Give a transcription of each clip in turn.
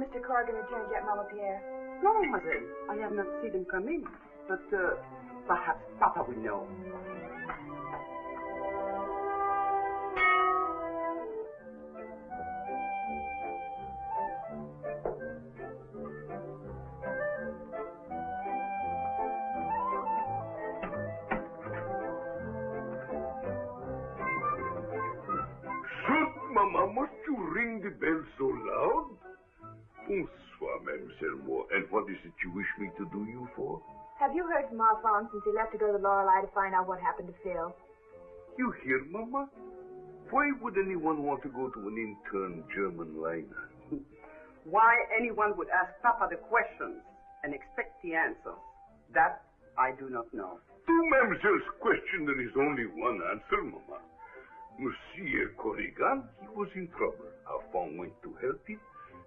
Mr. Corrigan returned yet, Mama Pierre? No, mademoiselle. I have not seen him come in. But perhaps Papa will know. Mama, must you ring the bell so loud? Bonsoir, Mademoiselle Moore. And what is it you wish me to do you for? Have you heard from Alphonse since he left to go to Lorelei to find out what happened to Phil? You hear, Mama? Why would anyone want to go to an intern German liner? Why anyone would ask Papa the questions and expect the answers, that I do not know. To Mademoiselle's question, there is only one answer, Mama. Monsieur Corrigan, he was in trouble. Alphonse went to help him.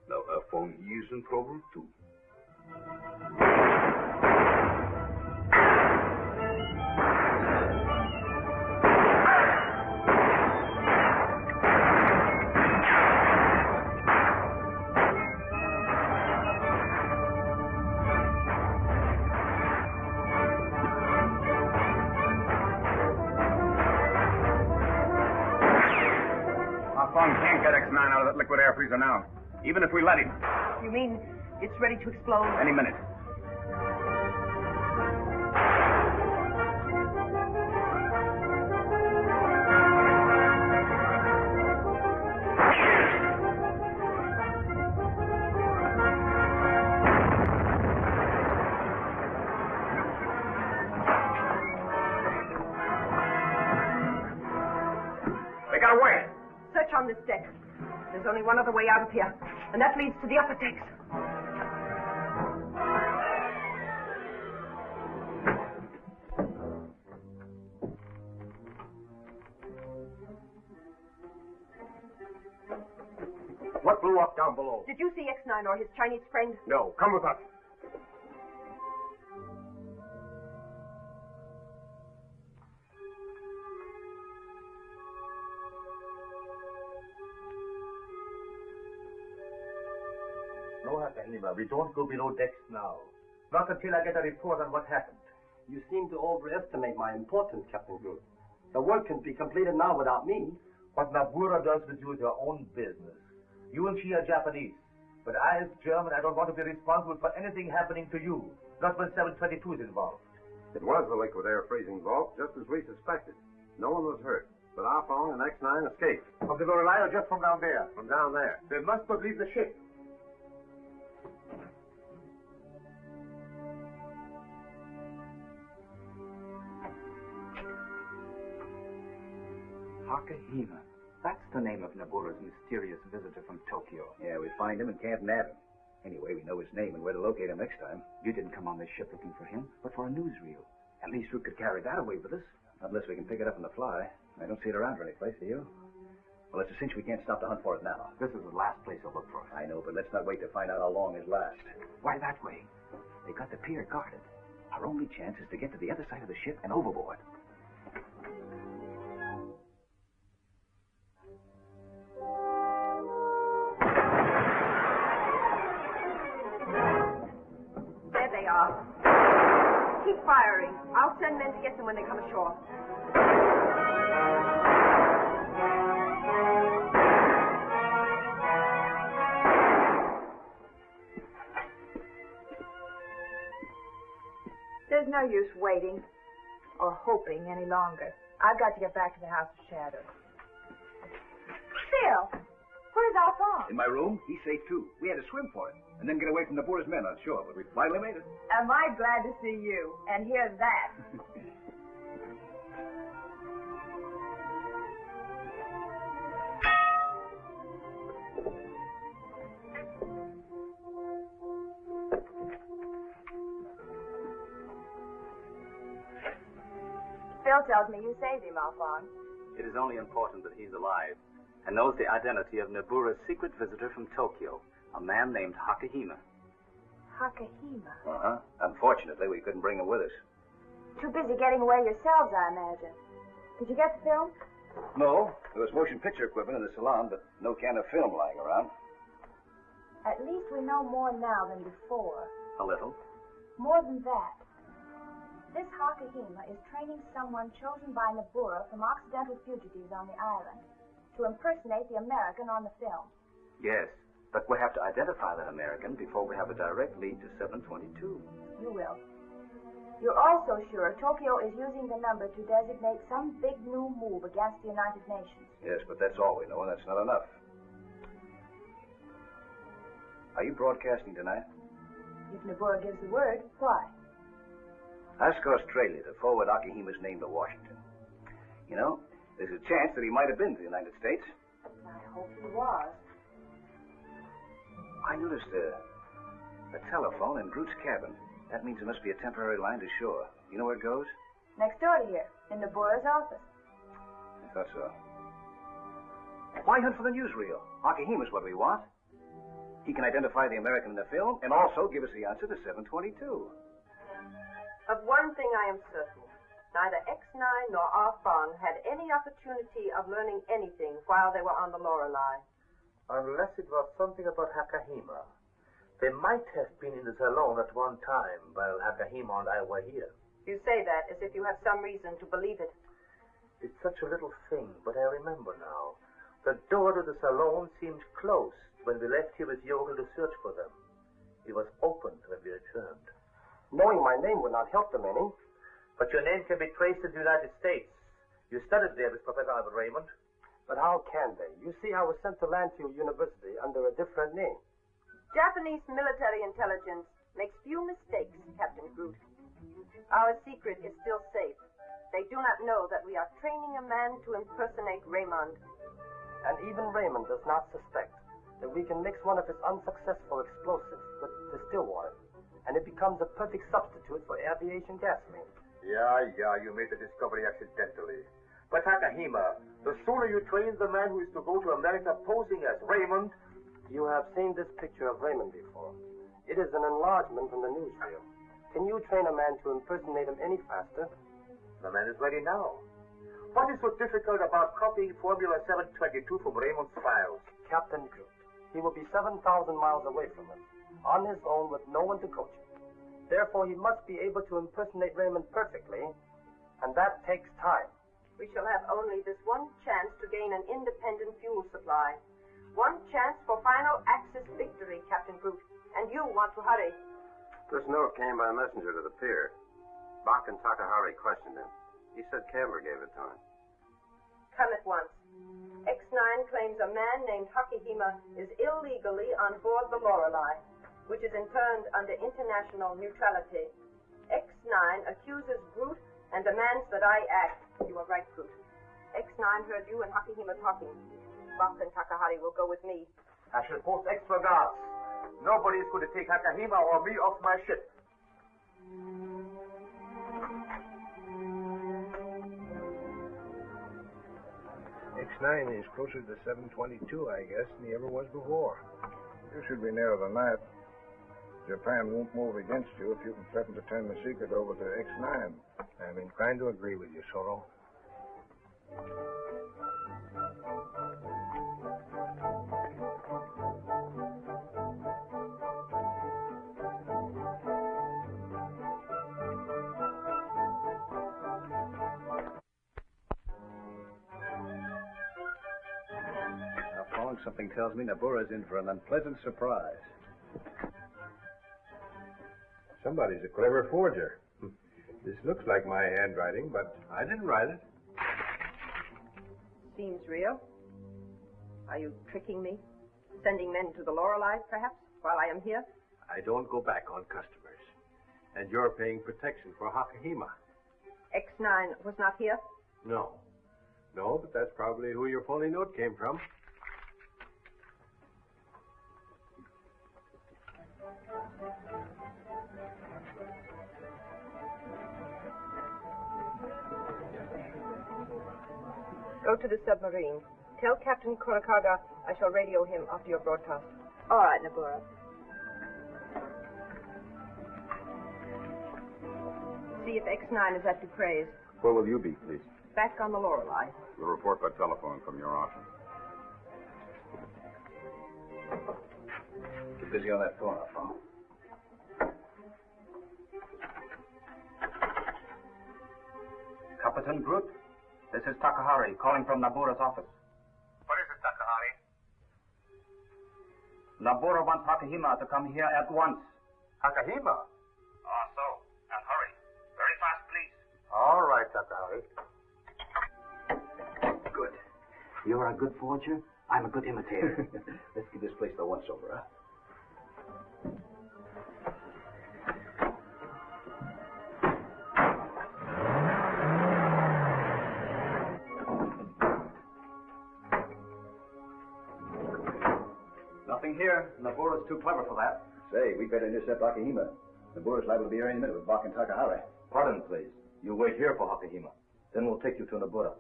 Now Alphonse, he is in trouble too. Alphonse can't get X9 out of that liquid air freezer now. Even if we let him. You mean it's ready to explode? Any minute. They got away. Search on this deck. There's only one other way out of here, and that leads to the upper decks. What blew up down below? Did you see X9 or his Chinese friend? No. Come with us. No, Anima, we don't go below decks now. Not until I get a report on what happened. You seem to overestimate my importance, Captain Groot. The work can be completed now without me. What Nabura does with you is your own business. You and she are Japanese. But I, as German, I don't want to be responsible for anything happening to you. Not when 722 is involved. It was the liquid air freezing vault, just as we suspected. No one was hurt, but Alphonse and X9 escaped. From the Lorelei or just from down there? From down there. They must not leave the ship. Takahima. That's the name of Nabura's mysterious visitor from Tokyo. Yeah, we find him and can't nab him. Anyway, we know his name and where to locate him next time. You didn't come on this ship looking for him, but for a newsreel. At least we could carry that away with us. Unless we can pick it up on the fly. I don't see it around any place, do you? Well, it's a cinch we can't stop to hunt for it now. This is the last place I'll look for it. I know, but let's not wait to find out how long it lasts. Why that way? They got the pier guarded. Our only chance is to get to the other side of the ship and overboard. There they are. Keep firing. I'll send men to get them when they come ashore. There's no use waiting or hoping any longer. I've got to get back to the House of Shadows. Phil, where's Alphonse? In my room, he's safe too. We had to swim for it and then get away from the Boer's men on shore, but we finally made it. Am I glad to see you and hear that? Phil tells me you saved him, Alphonse. It is only important that he's alive and knows the identity of Nabura's secret visitor from Tokyo, a man named Hakahima. Hakahima? Uh-huh. Unfortunately, we couldn't bring him with us. Too busy getting away yourselves, I imagine. Did you get the film? No, there was motion picture equipment in the salon, but no can of film lying around. At least we know more now than before. A little. More than that. This Hakahima is training someone chosen by Nabura from Occidental fugitives on the island to impersonate the American on the film. Yes, but we have to identify that American before we have a direct lead to 722. You will. You're also sure Tokyo is using the number to designate some big new move against the United Nations. Yes, but that's all we know, and that's not enough. Are you broadcasting tonight? If Nabura gives the word, why? Ask Australia to forward Akihima's name to Washington. You know, there's a chance that he might have been to the United States. I hope he was. I noticed a telephone in Groot's cabin. That means there must be a temporary line to shore. You know where it goes? Next door to here, in Nabura's office. I thought so. Why hunt for the newsreel? Akihima's what we want. He can identify the American in the film and also give us the answer to 722. Of one thing I am certain. Neither X9 nor Arfon had any opportunity of learning anything while they were on the Lorelei. Unless it was something about Hakahima. They might have been in the salon at one time while Hakahima and I were here. You say that as if you have some reason to believe it. It's such a little thing, but I remember now. The door to the salon seemed closed when we left here with Jogel to search for them. It was opened when we returned. Knowing my name would not help them any. But your name can be traced to the United States. You studied there with Professor Alex Raymond. But how can they? You see, I was sent to Landfield University under a different name. Japanese military intelligence makes few mistakes, Captain Groot. Our secret is still safe. They do not know that we are training a man to impersonate Raymond. And even Raymond does not suspect that we can mix one of his unsuccessful explosives with distilled water, and it becomes a perfect substitute for aviation gasoline. Yeah, you made the discovery accidentally. But Hakahima, the sooner you train the man who is to go to America posing as Raymond... You have seen this picture of Raymond before. It is an enlargement from the newsreel. Can you train a man to impersonate him any faster? The man is ready now. What is so difficult about copying Formula 722 from Raymond's files? Captain Groot. He will be 7,000 miles away from us, on his own with no one to coach him. Therefore, he must be able to impersonate Raymond perfectly, and that takes time. We shall have only this one chance to gain an independent fuel supply. One chance for final Axis victory, Captain Groot. And you want to hurry. This note came by messenger to the pier. Bach and Takahari questioned him. He said Camber gave it to him. Come at once. X9 claims a man named Hakahima is illegally on board the Lorelei, which is interned under international neutrality. X9 accuses Groot and demands that I act. You are right, Groot. X9 heard you and Hakahima talking. Bach and Takahari will go with me. I shall post extra guards. Nobody is going to take Hakahima or me off my ship. X9 is closer to 722, I guess, than he ever was before. You should be nearer than that. Japan won't move against you if you can threaten to turn the secret over to X9. I'm inclined to agree with you, Solo. Something tells me Nabura's in for an unpleasant surprise. Somebody's a clever forger. This looks like my handwriting, but I didn't write it. Seems real. Are you tricking me? Sending men to the Lorelei, perhaps, while I am here? I don't go back on customers. And you're paying protection for Hakahima. X9 was not here? No. No, but that's probably who your phony note came from. Go to the submarine. Tell Captain Kurakaga I shall radio him after your broadcast. All right, Nabura. See if X9 is at Dupre's. Where will you be, please? Back on the Lorelei. We'll report by telephone from your office. Get busy on that phone, Alphonse. Captain Groot, this is Takahari calling from Nabura's office. What is it, Takahari? Nabura wants Hakahima to come here at once. Hakahima? So. And hurry. Very fast, please. All right, Takahari. Good. You're a good forger. I'm a good imitator. Let's give this place the once-over, huh? Nothing here. Nabura's too clever for that. Say, we'd better intercept Hakahima. Nabura's liable to be here any minute with Bach and Takahari. Pardon, please. You wait here for Hakahima. Then we'll take you to Nabura.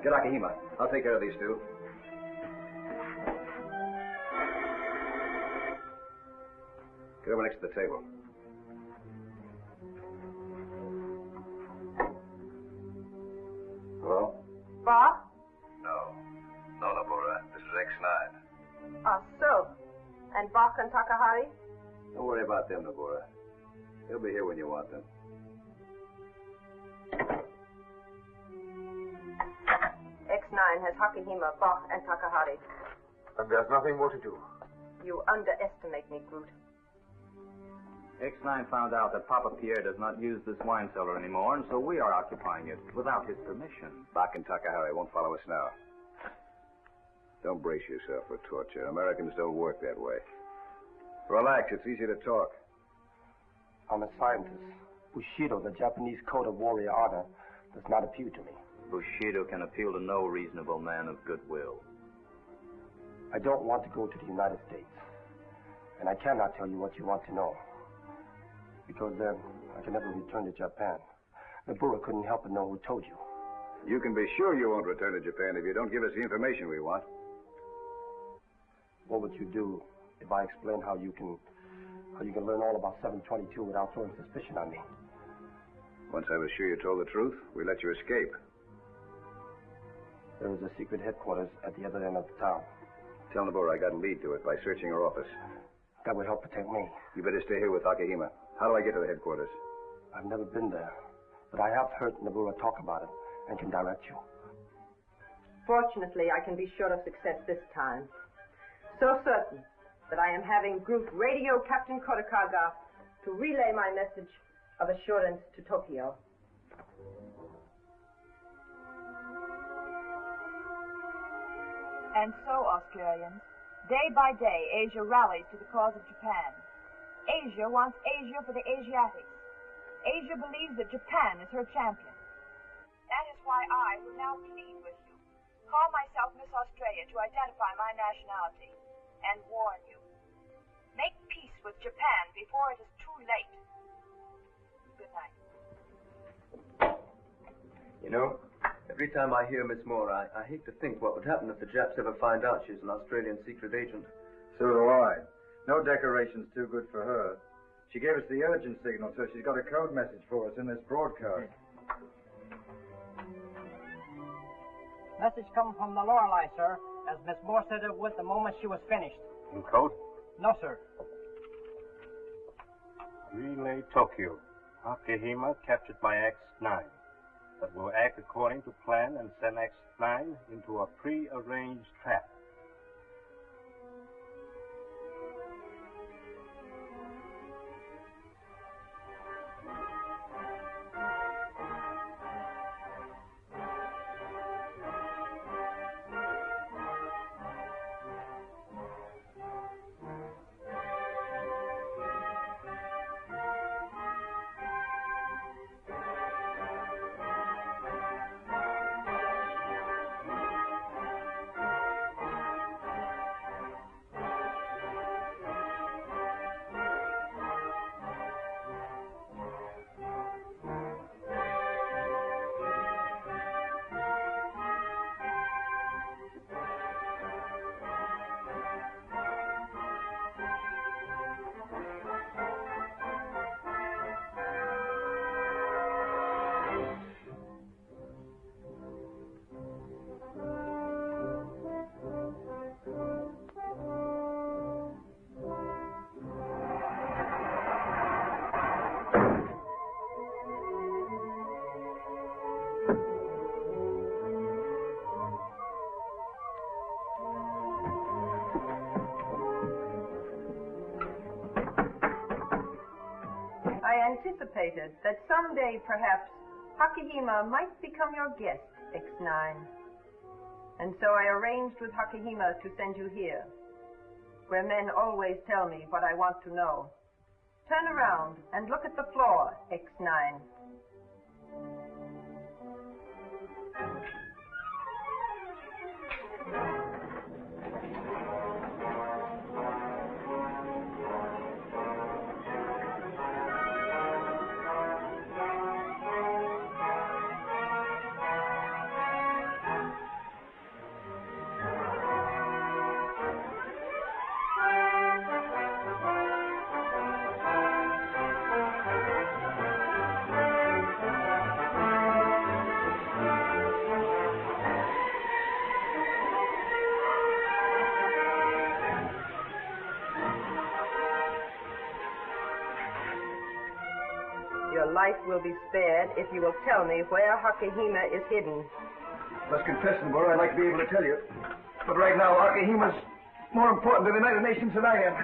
Get Hakahima. I'll take care of these two. Get over next to the table. Hello? Bob? No. No, Nabura. This is X9. So. And Bach and Takahari? Don't worry about them, Nabura. They'll be here when you want them. X9 has Hakahima, Bach, and Takahari. And there's nothing more to do. You underestimate me, Groot. X9 found out that Papa Pierre does not use this wine cellar anymore, and so we are occupying it without his permission. Bach and Takahari won't follow us now. Don't brace yourself for torture. Americans don't work that way. Relax. It's easy to talk. I'm a scientist. Bushido, the Japanese code of warrior honor, does not appeal to me. Bushido can appeal to no reasonable man of goodwill. I don't want to go to the United States. And I cannot tell you what you want to know. Because then I can never return to Japan. Nabura couldn't help but know who told you. You can be sure you won't return to Japan if you don't give us the information we want. What would you do if I explain how you can learn all about 722 without throwing suspicion on me? Once I was sure you told the truth, we let you escape. There is a secret headquarters at the other end of the town. Tell Nabura I got a lead to it by searching her office. That would help protect me. You better stay here with Hakahima. How do I get to the headquarters? I've never been there, but I have heard Nabura talk about it and can direct you. Fortunately, I can be sure of success this time. So certain that I am having Groot radio Captain Kurakaga to relay my message of assurance to Tokyo. And so, Australians, day by day, Asia rallies to the cause of Japan. Asia wants Asia for the Asiatics. Asia believes that Japan is her champion. That is why I will now plead with you, call myself Miss Australia to identify my nationality, and warn you. Make peace with Japan before it is too late. Good night. You know, every time I hear Miss Moore, I hate to think what would happen if the Japs ever find out she's an Australian secret agent. So do I. No decoration's too good for her. She gave us the urgent signal, so she's got a code message for us in this broadcast. Message come from the Lorelei, sir, as Miss Moore said it would the moment she was finished. In code? No, sir. Relay Tokyo. Akihima captured by X9, but will act according to plan and send X9 into a pre-arranged trap. I anticipated that someday, perhaps, Hakahima might become your guest, X9. And so I arranged with Hakahima to send you here, where men always tell me what I want to know. Turn around and look at the floor, X9. Your life will be spared if you will tell me where Hakahima is hidden. Must confess, Nabor, I'd like to be able to tell you. But right now, Akahima's more important to the United Nations than I am.